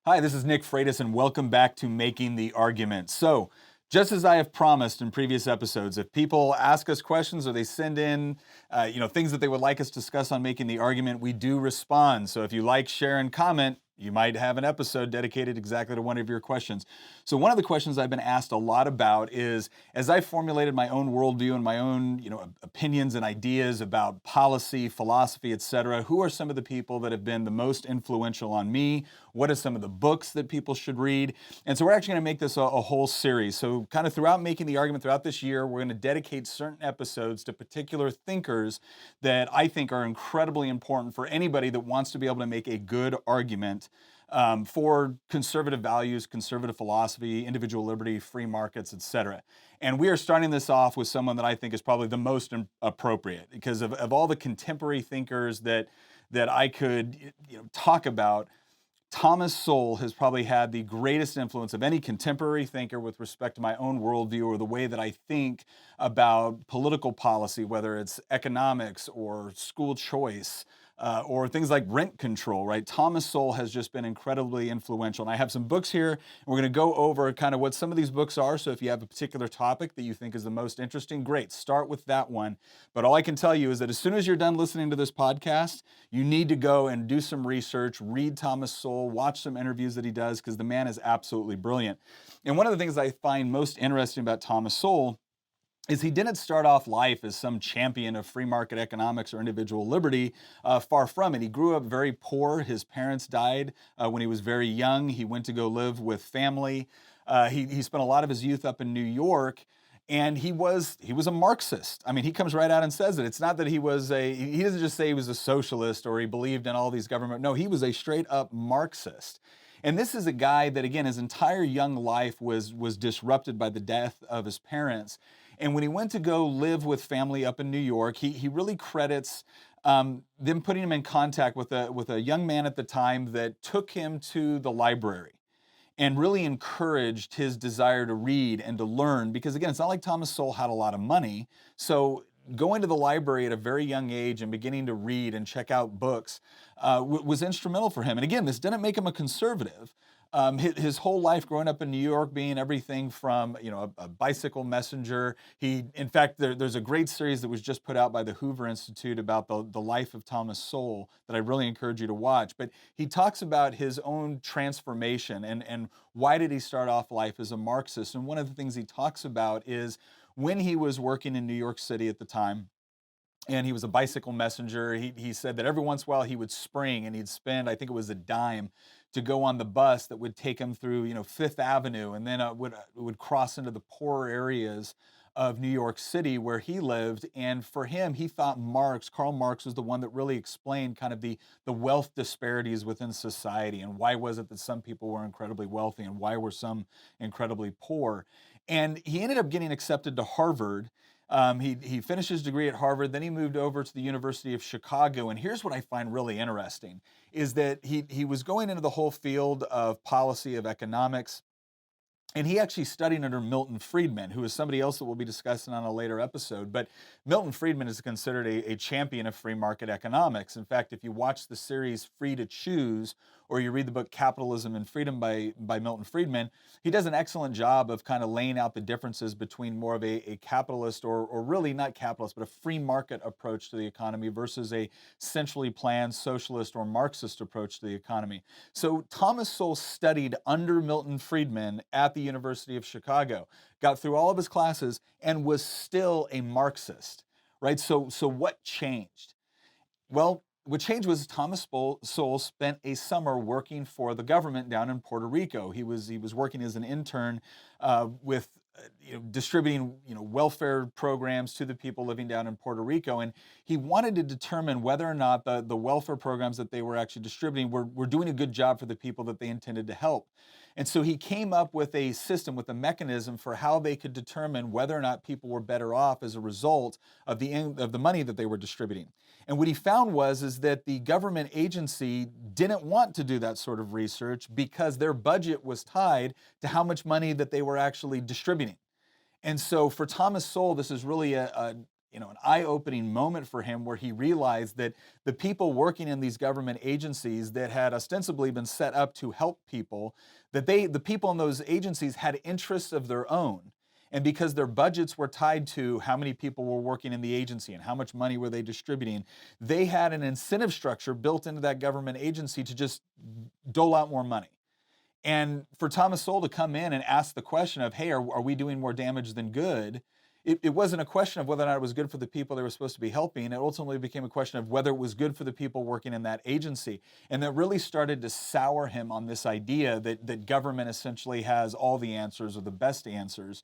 Hi, this is Nick Freitas, and welcome back to Making the Argument. So, just as I have promised in previous episodes, if people ask us questions or they send in, things that they would like us to discuss on Making the Argument, we do respond. So, if you like, share, and comment, you might have an episode dedicated exactly to one of your questions. So, one of the questions I've been asked a lot about is, as I formulated my own worldview and my own, opinions and ideas about policy, philosophy, etc., who are some of the people that have been the most influential on me? What are some of the books that people should read? And so we're actually going to make this a whole series. So kind of throughout Making the Argument throughout this year, we're going to dedicate certain episodes to particular thinkers that I think are incredibly important for anybody that wants to be able to make a good argument for conservative values, conservative philosophy, individual liberty, free markets, etc. And we are starting this off with someone that I think is probably the most appropriate because of all the contemporary thinkers that I could talk about. Thomas Sowell has probably had the greatest influence of any contemporary thinker with respect to my own worldview or the way that I think about political policy, whether it's economics or school choice or things like rent control, right? Thomas Sowell has just been incredibly influential. And I have some books here, and we're going to go over kind of what some of these books are. So if you have a particular topic that you think is the most interesting, great, start with that one. But all I can tell you is that as soon as you're done listening to this podcast, you need to go and do some research, read Thomas Sowell, watch some interviews that he does, because the man is absolutely brilliant. And one of the things I find most interesting about Thomas Sowell is he didn't start off life as some champion of free market economics or individual liberty. Far from it. He grew up very poor. His parents died when he was very young. He went to go live with family. He spent a lot of his youth up in New York. And he was a Marxist. I mean, he comes right out and says it. It's not that he doesn't just say he was a socialist or he believed in all these government. No, he was a straight up Marxist. And this is a guy that, again, his entire young life was disrupted by the death of his parents. And when he went to go live with family up in New York, he really credits them putting him in contact with a young man at the time that took him to the library and really encouraged his desire to read and to learn. Because again, it's not like Thomas Sowell had a lot of money. So going to the library at a very young age and beginning to read and check out books was instrumental for him. And again, this didn't make him a conservative. His whole life growing up in New York, being everything from a bicycle messenger. In fact, there's a great series that was just put out by the Hoover Institute about the life of Thomas Sowell that I really encourage you to watch. But he talks about his own transformation and why did he start off life as a Marxist. And one of the things he talks about is when he was working in New York City at the time, and he was a bicycle messenger. He said that every once in a while he would spring and he'd spend, I think it was a dime, to go on the bus that would take him through, Fifth Avenue, and then would cross into the poorer areas of New York City where he lived. And for him, he thought Karl Marx was the one that really explained kind of the wealth disparities within society and why was it that some people were incredibly wealthy and why were some incredibly poor. And he ended up getting accepted to Harvard. He finished his degree at Harvard, then he moved over to the University of Chicago. And here's what I find really interesting, is that he was going into the whole field of policy, of economics, and he actually studied under Milton Friedman, who is somebody else that we'll be discussing on a later episode. But Milton Friedman is considered a champion of free market economics. In fact, if you watch the series Free to Choose, or you read the book Capitalism and Freedom by Milton Friedman, he does an excellent job of kind of laying out the differences between more of a capitalist or really not capitalist, but a free market approach to the economy versus a centrally planned socialist or Marxist approach to the economy. So Thomas Sowell studied under Milton Friedman at the University of Chicago, got through all of his classes, and was still a Marxist, right? So what changed? Well, what changed was Thomas Sowell spent a summer working for the government down in Puerto Rico. He was working as an intern with distributing welfare programs to the people living down in Puerto Rico, and he wanted to determine whether or not the welfare programs that they were actually distributing were doing a good job for the people that they intended to help. And so he came up with a system, with a mechanism for how they could determine whether or not people were better off as a result of the money that they were distributing. And what he found is that the government agency didn't want to do that sort of research because their budget was tied to how much money that they were actually distributing. And so for Thomas Sowell, this is really an eye-opening moment for him where he realized that the people working in these government agencies that had ostensibly been set up to help people, that the people in those agencies had interests of their own. And because their budgets were tied to how many people were working in the agency and how much money were they distributing, they had an incentive structure built into that government agency to just dole out more money. And for Thomas Sowell to come in and ask the question of, hey, are we doing more damage than good? It wasn't a question of whether or not it was good for the people they were supposed to be helping. It ultimately became a question of whether it was good for the people working in that agency. And that really started to sour him on this idea that government essentially has all the answers or the best answers.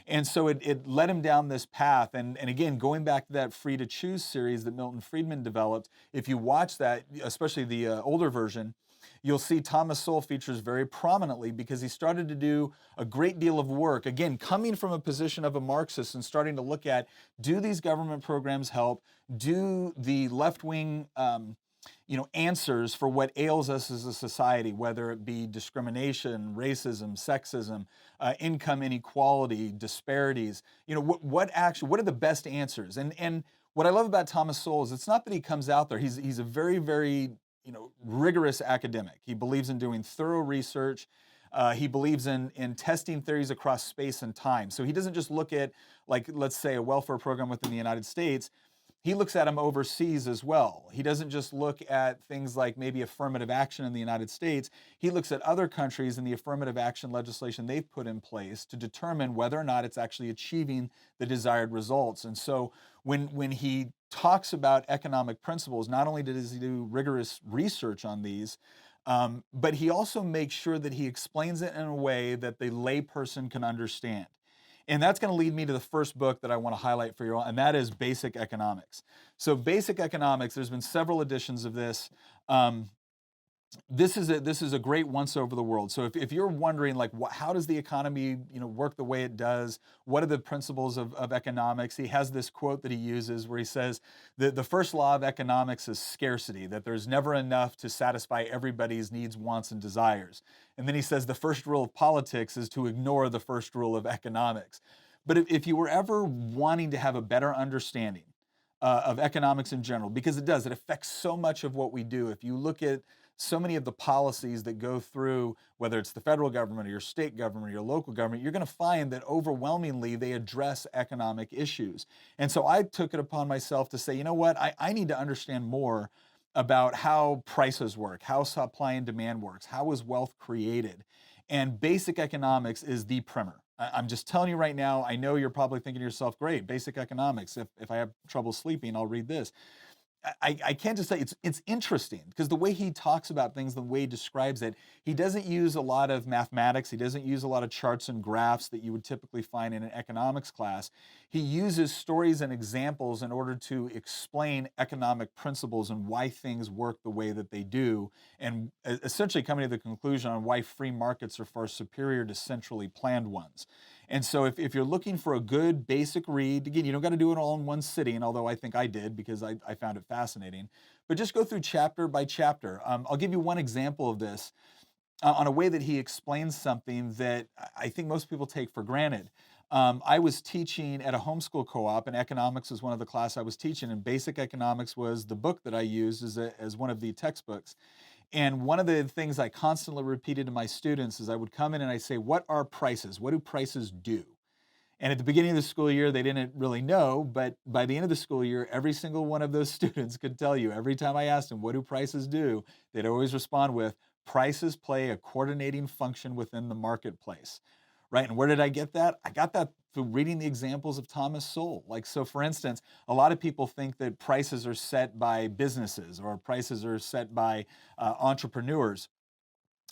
And so it led him down this path. And again, going back to that Free to Choose series that Milton Friedman developed, if you watch that, especially the older version, you'll see Thomas Sowell features very prominently because he started to do a great deal of work, again, coming from a position of a Marxist and starting to look at, do these government programs help? Do the left-wing answers for what ails us as a society, whether it be discrimination, racism, sexism, income inequality, disparities, what are the best answers? And what I love about Thomas Sowell is it's not that he comes out there, he's a very, very rigorous academic. He believes in doing thorough research. He believes in testing theories across space and time. So he doesn't just look at, like, let's say, a welfare program within the United States. He looks at them overseas as well. He doesn't just look at things like maybe affirmative action in the United States. He looks at other countries and the affirmative action legislation they've put in place to determine whether or not it's actually achieving the desired results. And so when he talks about economic principles, not only does he do rigorous research on these, but he also makes sure that he explains it in a way that the layperson can understand. And that's going to lead me to the first book that I want to highlight for you all, and that is Basic Economics. So Basic Economics, there's been several editions of this. This is a great once over the world. So if you're wondering, like, how does the economy work the way it does? What are the principles of economics? He has this quote that he uses where he says the first law of economics is scarcity, that there's never enough to satisfy everybody's needs, wants, and desires. And then he says the first rule of politics is to ignore the first rule of economics. But if you were ever wanting to have a better understanding of economics in general, because it affects so much of what we do. If you look at so many of the policies that go through, whether it's the federal government or your state government or your local government, you're going to find that overwhelmingly they address economic issues. And so I took it upon myself to say, you know what, I need to understand more about how prices work, how supply and demand works, how is wealth created. And Basic Economics is the primer. I'm just telling you right now, I know you're probably thinking to yourself, great, Basic Economics. If I have trouble sleeping, I'll read this. I can't just say it's interesting because the way he talks about things, the way he describes it, he doesn't use a lot of mathematics. He doesn't use a lot of charts and graphs that you would typically find in an economics class. He uses stories and examples in order to explain economic principles and why things work the way that they do, and essentially coming to the conclusion on why free markets are far superior to centrally planned ones. And so if you're looking for a good basic read, again, you don't got to do it all in one sitting, although I think I did because I found it fascinating. But just go through chapter by chapter. I'll give you one example of this on a way that he explains something that I think most people take for granted. I was teaching at a homeschool co-op, and economics was one of the classes I was teaching, and Basic Economics was the book that I used as one of the textbooks. And one of the things I constantly repeated to my students is I would come in and I say, what are prices? What do prices do? And at the beginning of the school year, they didn't really know, but by the end of the school year, every single one of those students could tell you. Every time I asked them, what do prices do? They'd always respond with, prices play a coordinating function within the marketplace. Right? And where did I get that? I got that through reading the examples of Thomas Sowell. Like, so for instance, a lot of people think that prices are set by businesses or prices are set by entrepreneurs.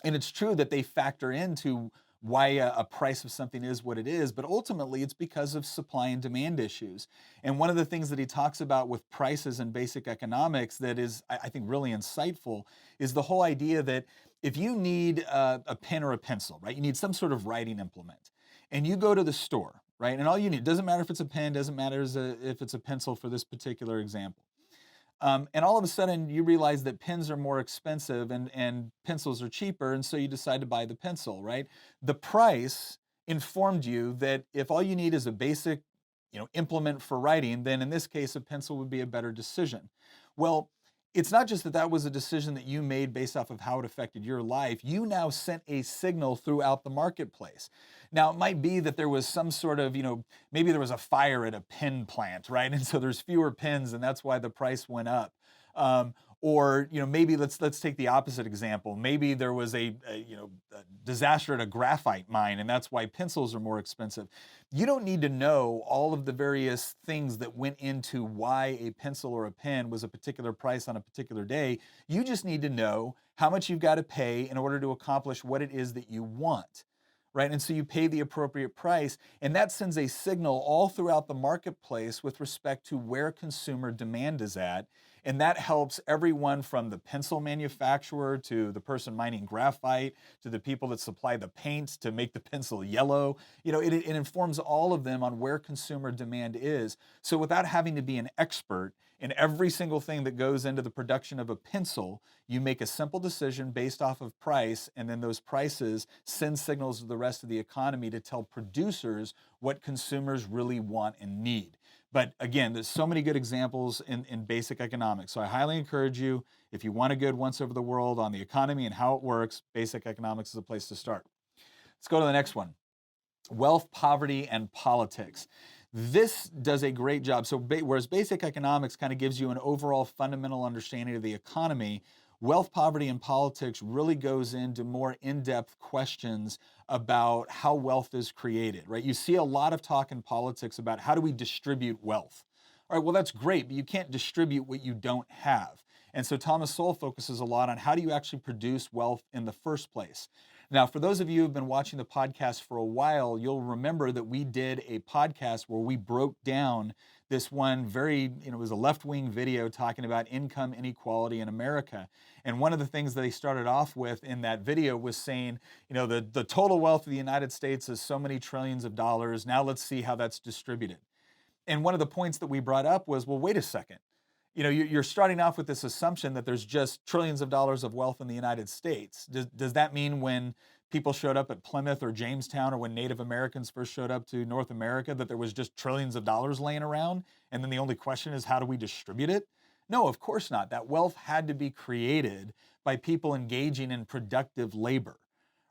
And it's true that they factor into why a price of something is what it is, but ultimately it's because of supply and demand issues. And one of the things that he talks about with prices and Basic Economics that is, I think, really insightful is the whole idea that if you need a pen or a pencil, right, you need some sort of writing implement, and you go to the store, right, and all you need, doesn't matter if it's a pen, doesn't matter if it's a pencil for this particular example. And all of a sudden you realize that pens are more expensive and pencils are cheaper, and so you decide to buy the pencil, right? The price informed you that if all you need is a basic implement for writing, then in this case, a pencil would be a better decision. Well, it's not just that that was a decision that you made based off of how it affected your life. You now sent a signal throughout the marketplace. Now, it might be that there was some sort of, maybe there was a fire at a pen plant, right? And so there's fewer pens, and that's why the price went up. Or maybe let's take the opposite example. Maybe there was a disaster at a graphite mine, and that's why pencils are more expensive. You don't need to know all of the various things that went into why a pencil or a pen was a particular price on a particular day. You just need to know how much you've got to pay in order to accomplish what it is that you want. Right? And so you pay the appropriate price, and that sends a signal all throughout the marketplace with respect to where consumer demand is at. And that helps everyone from the pencil manufacturer to the person mining graphite to the people that supply the paints to make the pencil yellow. It informs all of them on where consumer demand is. So without having to be an expert in every single thing that goes into the production of a pencil, you make a simple decision based off of price, and then those prices send signals to the rest of the economy to tell producers what consumers really want and need. But again, there's so many good examples in basic economics. So I highly encourage you, if you want a good once over the world on the economy and how it works, basic economics is a place to start. Let's go to the next one. Wealth, poverty, and politics. This does a great job. So whereas basic economics kind of gives you an overall fundamental understanding of the economy, wealth, poverty, and politics really goes into more in-depth questions about how wealth is created, right? You see a lot of talk in politics about how do we distribute wealth. All right, well, that's great, but you can't distribute what you don't have. And so Thomas Sowell focuses a lot on how do you actually produce wealth in the first place. Now, for those of you who've been watching the podcast for a while, you'll remember that we did a podcast where we broke down this one it was a left-wing video talking about income inequality in America. And one of the things that they started off with in that video was saying, the total wealth of the United States is so many trillions of dollars. Now let's see how that's distributed. And one of the points that we brought up was, well, wait a second. You're starting off with this assumption that there's just trillions of dollars of wealth in the United States. Does that mean when people showed up at Plymouth or Jamestown, or when Native Americans first showed up to North America, that there was just trillions of dollars laying around? And then the only question is, how do we distribute it? No, of course not. That wealth had to be created by people engaging in productive labor.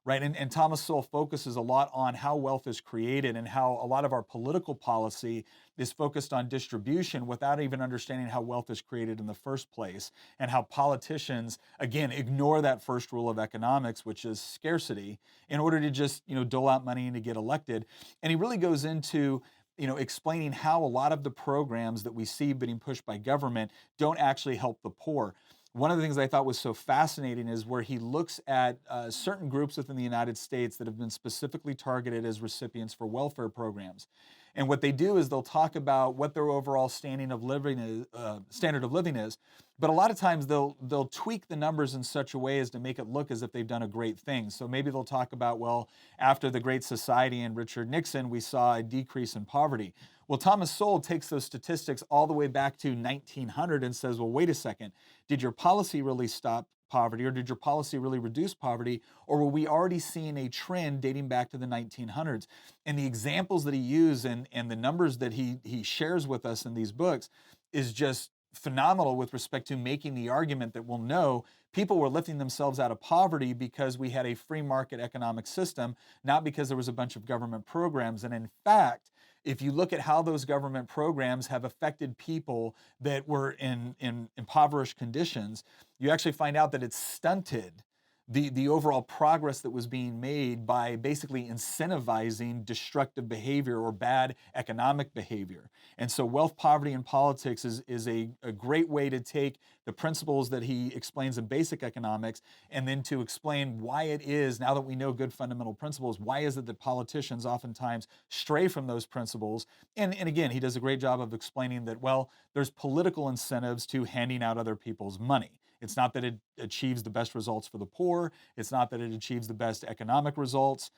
Right. And Thomas Sowell focuses a lot on how wealth is created and how a lot of our political policy is focused on distribution without even understanding how wealth is created in the first place, and how politicians, again, ignore that first rule of economics, which is scarcity, in order to just, dole out money and to get elected. And he really goes into explaining how a lot of the programs that we see being pushed by government don't actually help the poor. One of the things I thought was so fascinating is where he looks at certain groups within the United States that have been specifically targeted as recipients for welfare programs. And what they do is they'll talk about what their overall standard of living is, but a lot of times they'll tweak the numbers in such a way as to make it look as if they've done a great thing. So maybe they'll talk about, well, after the Great Society and Richard Nixon, we saw a decrease in poverty. Well, Thomas Sowell takes those statistics all the way back to 1900 and says, well, wait a second, did your policy really stop poverty, or did your policy really reduce poverty, or were we already seeing a trend dating back to the 1900s? And the examples that he used and the numbers that he shares with us in these books is just phenomenal with respect to making the argument that we'll know people were lifting themselves out of poverty because we had a free market economic system, not because there was a bunch of government programs. And in fact, if you look at how those government programs have affected people that were in impoverished conditions, you actually find out that it's stunted the overall progress that was being made by basically incentivizing destructive behavior or bad economic behavior. And so wealth, poverty, and politics is a great way to take the principles that he explains in basic economics and then to explain why it is, now that we know good fundamental principles, why is it that politicians oftentimes stray from those principles? And again, he does a great job of explaining that, well, there's political incentives to handing out other people's money. It's not that it achieves the best results for the poor. It's not that it achieves the best economic results.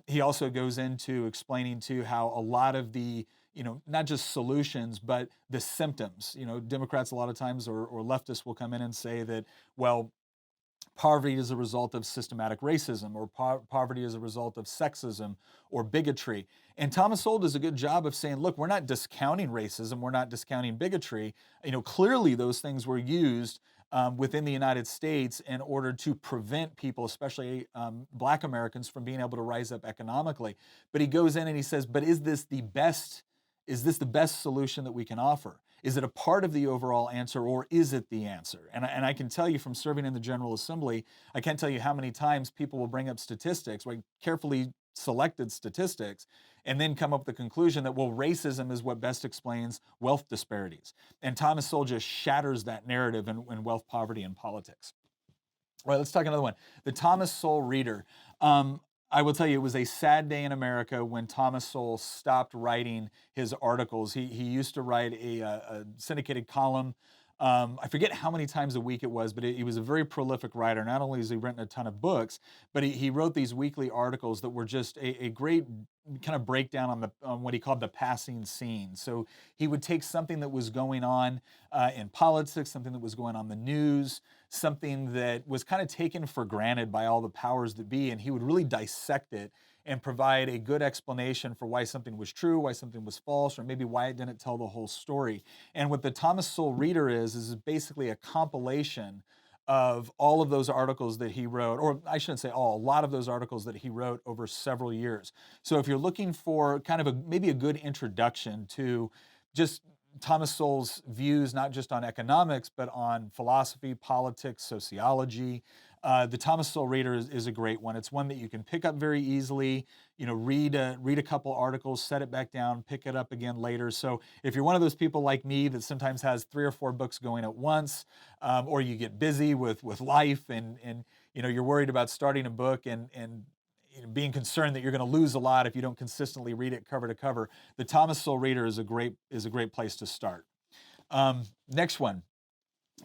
He also goes into explaining too how a lot of the, not just solutions, but the symptoms, Democrats a lot of times or leftists will come in and say that, well, Poverty is a result of systematic racism, or poverty is a result of sexism or bigotry. And Thomas Sowell does a good job of saying, look, we're not discounting racism, we're not discounting bigotry. Clearly those things were used within the United States in order to prevent people, especially Black Americans, from being able to rise up economically. But he goes in and he says, but is this the best solution that we can offer? Is it a part of the overall answer, or is it the answer? And I can tell you from serving in the General Assembly, I can't tell you how many times people will bring up statistics, like carefully selected statistics, and then come up with the conclusion that, well, racism is what best explains wealth disparities. And Thomas Sowell just shatters that narrative in Wealth, Poverty, and Politics. All right, let's talk another one. The Thomas Sowell Reader. I will tell you, it was a sad day in America when Thomas Sowell stopped writing his articles. He used to write a syndicated column. I forget how many times a week it was, but he was a very prolific writer. Not only has he written a ton of books, but he wrote these weekly articles that were just a great kind of breakdown on what he called the passing scene. So he would take something that was going on in politics, something that was going on in the news, something that was kind of taken for granted by all the powers that be, and he would really dissect it and provide a good explanation for why something was true, why something was false, or maybe why it didn't tell the whole story. And what the Thomas Sowell Reader is basically a compilation of all of those articles that he wrote, or I shouldn't say all, a lot of those articles that he wrote over several years. So if you're looking for kind of maybe a good introduction to just Thomas Sowell's views, not just on economics, but on philosophy, politics, sociology, the Thomas Sowell Reader is a great one. It's one that you can pick up very easily. Read a couple articles, set it back down, pick it up again later. So if you're one of those people like me that sometimes has 3 or 4 books going at once, or you get busy with life and you're worried about starting a book and being concerned that you're going to lose a lot if you don't consistently read it cover to cover, the Thomas Sowell Reader is a great place to start. Next one.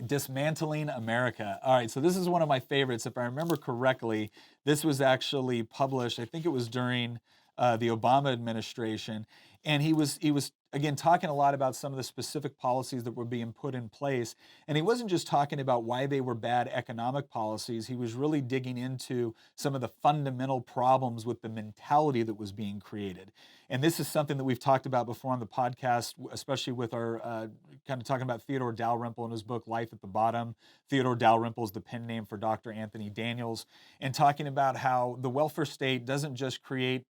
Dismantling America. All right, so this is one of my favorites. If I remember correctly, this was actually published, I think it was during the Obama administration, and he was again talking a lot about some of the specific policies that were being put in place. And he wasn't just talking about why they were bad economic policies. He was really digging into some of the fundamental problems with the mentality that was being created. And this is something that we've talked about before on the podcast, especially with our kind of talking about Theodore Dalrymple in his book, Life at the Bottom. Theodore Dalrymple is the pen name for Dr. Anthony Daniels, and talking about how the welfare state doesn't just create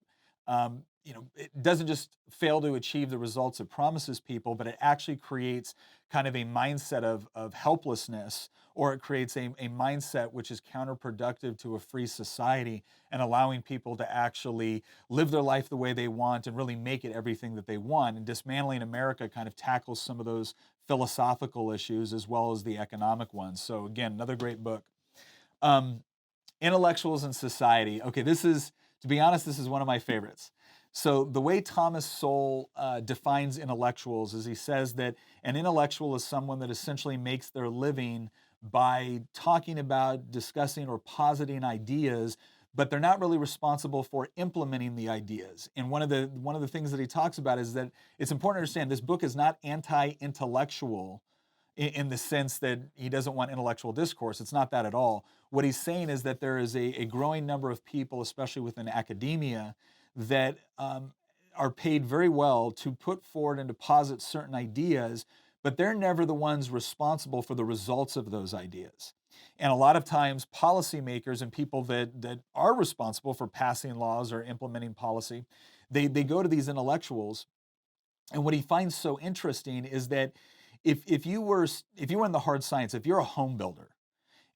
it doesn't just fail to achieve the results it promises people, but it actually creates kind of a mindset of helplessness, or it creates a mindset which is counterproductive to a free society and allowing people to actually live their life the way they want and really make it everything that they want. And Dismantling America kind of tackles some of those philosophical issues as well as the economic ones. So again, another great book. Intellectuals and Society. Okay, to be honest, this is one of my favorites. So the way Thomas Sowell defines intellectuals is he says that an intellectual is someone that essentially makes their living by talking about, discussing, or positing ideas, but they're not really responsible for implementing the ideas. And one of the things that he talks about is that it's important to understand this book is not anti-intellectual in the sense that he doesn't want intellectual discourse. It's not that at all. What he's saying is that there is a growing number of people, especially within academia, that are paid very well to put forward and deposit certain ideas, but they're never the ones responsible for the results of those ideas. And a lot of times policymakers and people that are responsible for passing laws or implementing policy, they go to these intellectuals. And what he finds so interesting is that if you were in the hard science, if you're a home builder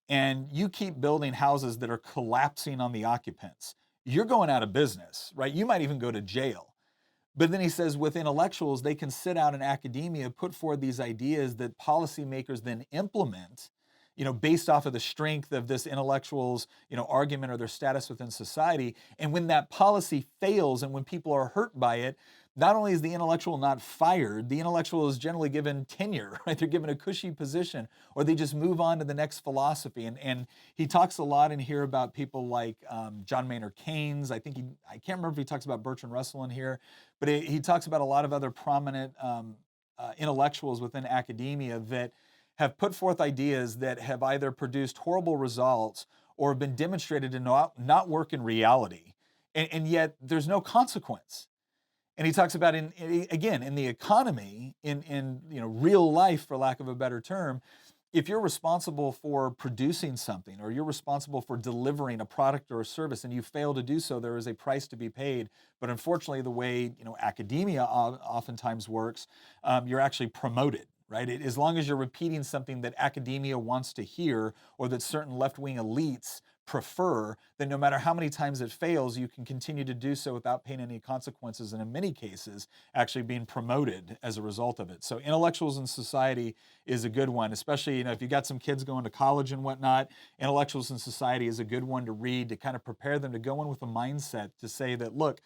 and you keep building houses that are collapsing on the occupants, you're going out of business, right? You might even go to jail. But then he says with intellectuals, they can sit out in academia, put forward these ideas that policymakers then implement, based off of the strength of this intellectual's, argument or their status within society. And when that policy fails and when people are hurt by it, not only is the intellectual not fired, the intellectual is generally given tenure, right? They're given a cushy position, or they just move on to the next philosophy. And he talks a lot in here about people like John Maynard Keynes. I can't remember if he talks about Bertrand Russell in here, but he talks about a lot of other prominent intellectuals within academia that have put forth ideas that have either produced horrible results or have been demonstrated to not work in reality. And yet there's no consequence. And he talks about again, in the economy, in real life, for lack of a better term, if you're responsible for producing something or you're responsible for delivering a product or a service and you fail to do so, there is a price to be paid. But unfortunately, the way academia oftentimes works, you're actually promoted, right? As long as you're repeating something that academia wants to hear or that certain left-wing elites prefer, then no matter how many times it fails, you can continue to do so without paying any consequences, and in many cases, actually being promoted as a result of it. So Intellectuals in Society is a good one, especially if you've got some kids going to college and whatnot. Intellectuals in Society is a good one to read to kind of prepare them to go in with a mindset to say that, look,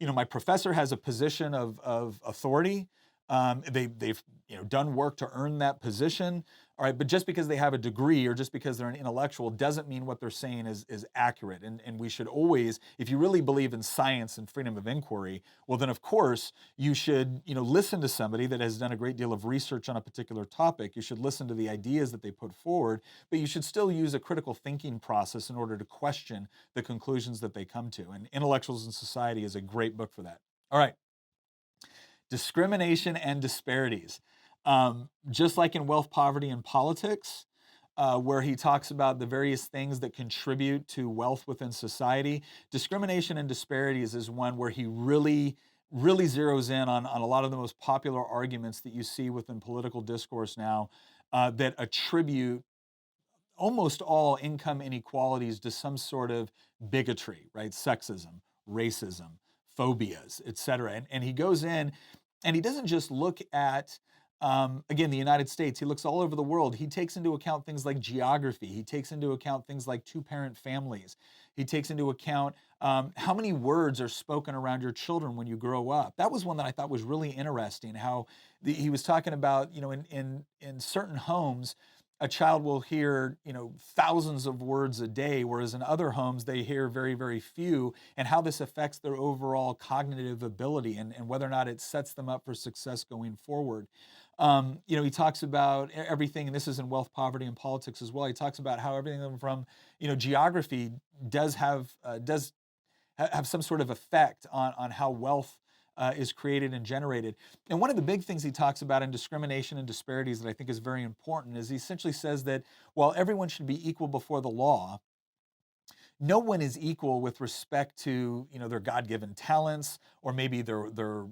my professor has a position of authority. They've done work to earn that position. All right, but just because they have a degree or just because they're an intellectual doesn't mean what they're saying is accurate. And we should always, if you really believe in science and freedom of inquiry, well then of course you should listen to somebody that has done a great deal of research on a particular topic. You should listen to the ideas that they put forward, but you should still use a critical thinking process in order to question the conclusions that they come to. And Intellectuals in Society is a great book for that. All right. Discrimination and Disparities. Just like in Wealth, Poverty, and Politics, where he talks about the various things that contribute to wealth within society, Discrimination and Disparities is one where he really zeroes in on a lot of the most popular arguments that you see within political discourse now that attribute almost all income inequalities to some sort of bigotry, right? Sexism, racism, phobias, et cetera. And he goes in and he doesn't just look at, again, the United States. He looks all over the world. He takes into account things like geography. He takes into account things like two-parent families. He takes into account how many words are spoken around your children when you grow up. That was one that I thought was really interesting, how he was talking about, in certain homes, a child will hear, thousands of words a day, whereas in other homes they hear very, very few, and how this affects their overall cognitive ability and whether or not it sets them up for success going forward. He talks about everything, and this is in Wealth, Poverty, and Politics as well. He talks about how everything from, geography does have some sort of effect on how wealth is created and generated. And one of the big things he talks about in Discrimination and Disparities that I think is very important is he essentially says that while everyone should be equal before the law, no one is equal with respect to their God-given talents or maybe their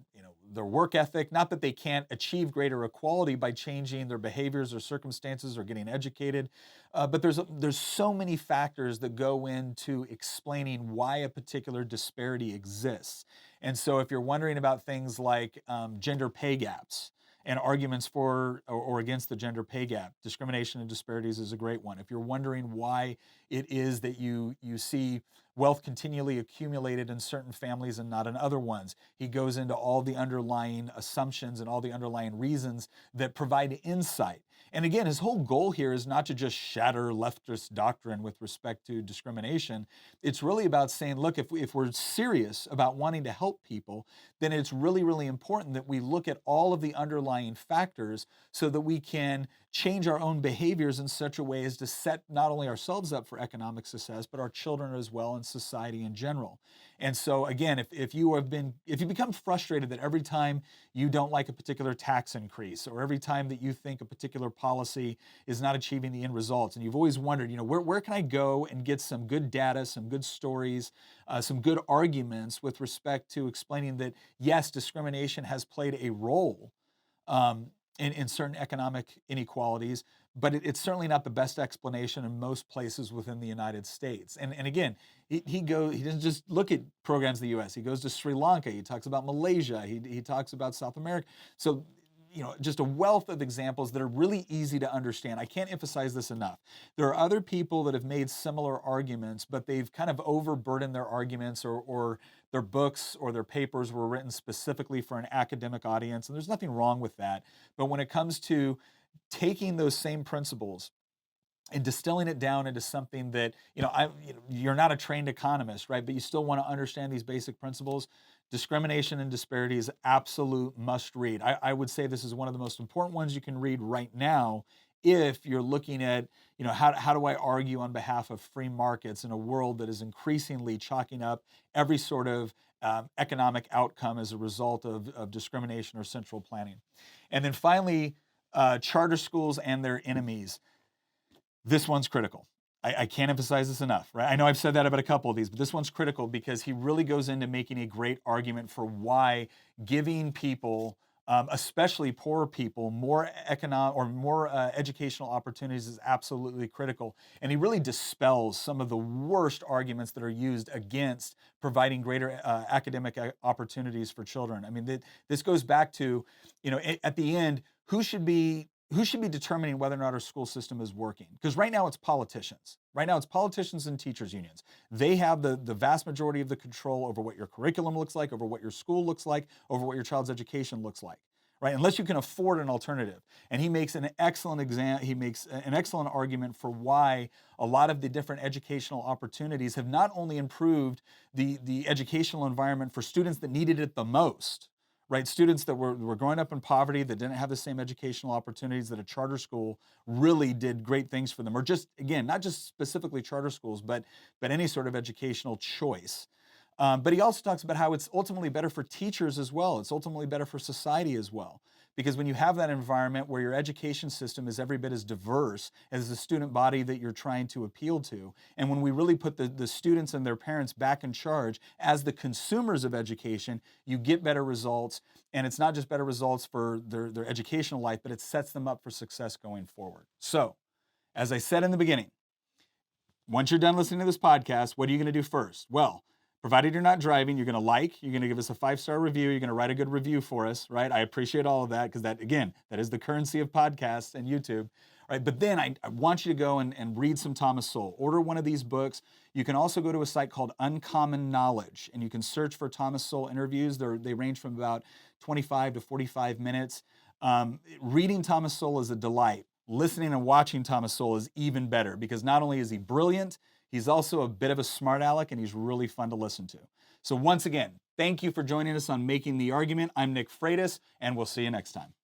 work ethic. Not that they can't achieve greater equality by changing their behaviors or circumstances or getting educated, but there's so many factors that go into explaining why a particular disparity exists. And so if you're wondering about things like gender pay gaps and arguments for or against the gender pay gap, Discrimination and Disparities is a great one. If you're wondering why it is that you see wealth continually accumulated in certain families and not in other ones, he goes into all the underlying assumptions and all the underlying reasons that provide insight. And again, his whole goal here is not to just shatter leftist doctrine with respect to discrimination. It's really about saying, look, if we're serious about wanting to help people, then it's really, really important that we look at all of the underlying factors so that we can change our own behaviors in such a way as to set not only ourselves up for economic success, but our children as well and society in general. And so again, if you become frustrated that every time you don't like a particular tax increase or every time that you think a particular policy is not achieving the end results, and you've always wondered, where can I go and get some good data, some good stories, some good arguments with respect to explaining that, yes, discrimination has played a role in certain economic inequalities, but it's certainly not the best explanation in most places within the United States. And again, he doesn't just look at programs in the U.S. He goes to Sri Lanka. He talks about Malaysia. He talks about South America. So just a wealth of examples that are really easy to understand. I can't emphasize this enough. There are other people that have made similar arguments, but they've kind of overburdened their arguments or their books or their papers were written specifically for an academic audience, and there's nothing wrong with that. But when it comes to taking those same principles and distilling it down into something that, you're not a trained economist, right? But you still want to understand these basic principles. Discrimination and Disparities is absolute must read. I would say this is one of the most important ones you can read right now if you're looking at, how do I argue on behalf of free markets in a world that is increasingly chalking up every sort of economic outcome as a result of discrimination or central planning. And then finally, charter schools and their enemies. This one's critical. I can't emphasize this enough, right? I know I've said that about a couple of these, but this one's critical because he really goes into making a great argument for why giving people, especially poor people, more economic or more educational opportunities is absolutely critical. And he really dispels some of the worst arguments that are used against providing greater academic opportunities for children. I mean, this goes back to, at the end, who should be determining whether or not our school system is working? Because right now it's politicians. Right now it's politicians and teachers unions. They have the vast majority of the control over what your curriculum looks like, over what your school looks like, over what your child's education looks like, right? Unless you can afford an alternative. And he makes an excellent argument for why a lot of the different educational opportunities have not only improved the educational environment for students that needed it the most, right? Students that were growing up in poverty, that didn't have the same educational opportunities that a charter school really did great things for them. Or just, again, not just specifically charter schools, but any sort of educational choice. But he also talks about how it's ultimately better for teachers as well. It's ultimately better for society as well. Because when you have that environment where your education system is every bit as diverse as the student body that you're trying to appeal to, and when we really put the students and their parents back in charge as the consumers of education, you get better results. And it's not just better results for their educational life, but it sets them up for success going forward. So, as I said in the beginning, once you're done listening to this podcast, what are you going to do first? Well, provided you're not driving, you're going to give us a 5-star review, you're going to write a good review for us, right? I appreciate all of that because that, again, that is the currency of podcasts and YouTube, right? But then I want you to go and read some Thomas Sowell. Order one of these books. You can also go to a site called Uncommon Knowledge, and you can search for Thomas Sowell interviews. They range from about 25 to 45 minutes. Reading Thomas Sowell is a delight. Listening and watching Thomas Sowell is even better because not only is he brilliant, he's also a bit of a smart aleck, and he's really fun to listen to. So once again, thank you for joining us on Making the Argument. I'm Nick Freitas, and we'll see you next time.